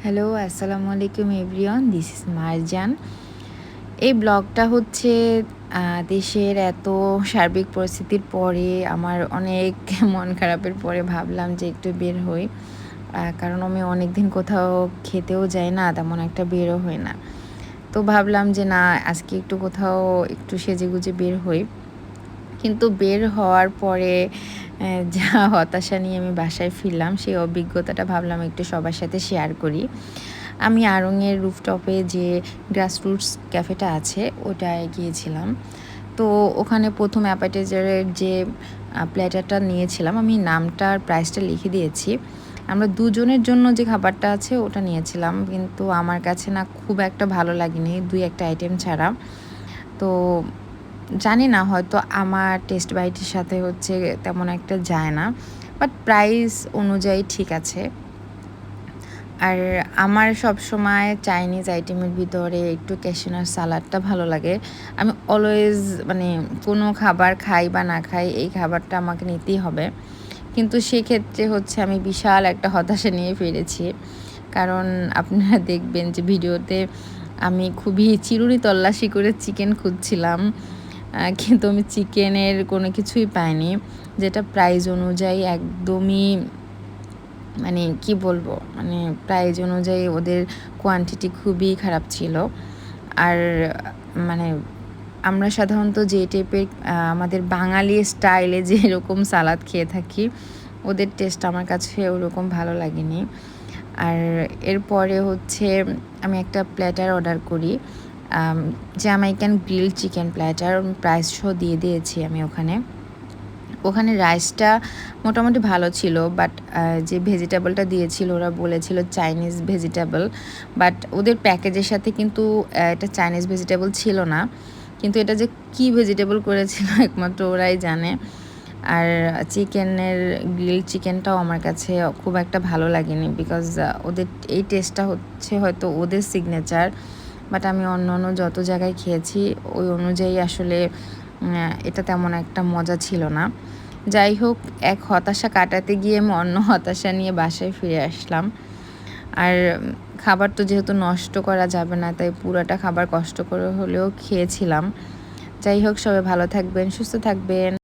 Hello, আসসালামু আলাইকুম everyone. This is Marjan. এই ব্লগটা হচ্ছে দেশের এত সার্বিক পরিস্থিতির পরে আমার অনেক মন খারাপের পরে ভাবলাম যে একটু বের হই। কারণ আমি অনেকদিন কোথাও খেতেও যাই না, তেমন একটা বেরও হই না। তো ভাবলাম যে না, আজকে একটু কোথাও একটু সেজেগুজে বের হই। কিন্তু বের হওয়ার পরে যা হতাশা নিয়ে আমি বাসায় ফিরলাম, সেই অভিজ্ঞতাটা ভাবলাম একটু সবার সাথে শেয়ার করি। আমি আড়ং-এর রুফটপে যে গ্রাসরুটস ক্যাফেটা আছে ওটায় গিয়েছিলাম। তো ওখানে প্রথম অ্যাপাটাইজারের যে প্ল্যাটারটা নিয়েছিলাম, আমি নামটা আর প্রাইসটা লিখে দিয়েছি। আমরা দুজনের জন্য যে খাবারটা আছে ওটা নিয়েছিলাম, কিন্তু আমার কাছে না খুব একটা ভালো লাগেনি ২-১টা আইটেম ছাড়া। তো জানি না, হয়তো আমার টেস্ট বাইটের সাথে হচ্ছে তেমন একটা যায় না, বাট প্রাইস অনুযায়ী ঠিক আছে। আর আমার সবসময় চাইনিজ আইটেমের ভিতরে একটু ক্যাশিউনাট সালাডটা ভালো লাগে। আমি অলওয়েজ মানে কোনো খাবার খাই বা না খাই, এই খাবারটা আমাকে নিতেই হবে। কিন্তু সেক্ষেত্রে হচ্ছে আমি বিশাল একটা হতাশা নিয়ে ফিরেছি। কারণ আপনারা দেখবেন যে ভিডিওতে আমি খুবই চিরুনি তল্লাশি করে চিকেন খুঁজছিলাম। কিন্তু আমি চিকেনের কোনো কিছুই পাইনি, যেটা প্রাইস অনুযায়ী একদমই মানে কি বলবো, মানে প্রাইস অনুযায়ী ওদের কোয়ান্টিটি খুবই খারাপ ছিল। আর মানে আমরা সাধারণত যে টাইপের আমাদের বাঙালি স্টাইলে যেরকম সালাদ খেয়ে থাকি, ওদের টেস্ট আমার কাছে ওরকম ভালো লাগেনি। আর এরপরে হচ্ছে আমি একটা প্ল্যাটার অর্ডার করি, Jamaican grilled chicken platter. Price সহ দিয়ে দিয়েছি আমি ওখানে রাইসটা মোটামুটি ভালো ছিল, বাট যে ভেজিটেবলটা দিয়েছিল ওরা বলেছিল চাইনিজ ভেজিটেবল, বাট ওদের প্যাকেজের সাথে কিন্তু এটা চাইনিজ ভেজিটেবল ছিল না। কিন্তু এটা যে কি ভেজিটেবল করেছিল একমাত্র ওরাই জানে। আর চিকেনের গ্রিল চিকেনটাও আমার কাছে খুব একটা ভালো লাগেনি, বিকজ ওদের এই টেস্টটা হচ্ছে হয়তো ওদের সিগনেচার, বাট আমি অন্য যত জায়গায় খেয়েছি ওই অনুযায়ী আসলে এটা তেমন একটা মজা ছিল না। যাই হোক, এক হতাশা কাটাতে গিয়ে আমি অন্য হতাশা নিয়ে বাসায় ফিরে আসলাম। আর খাবার তো যেহেতু নষ্ট করা যাবে না, তাই পুরোটা খাবার কষ্ট করে হলেও খেয়েছিলাম। যাই হোক, সবাই ভালো থাকবেন, সুস্থ থাকবেন।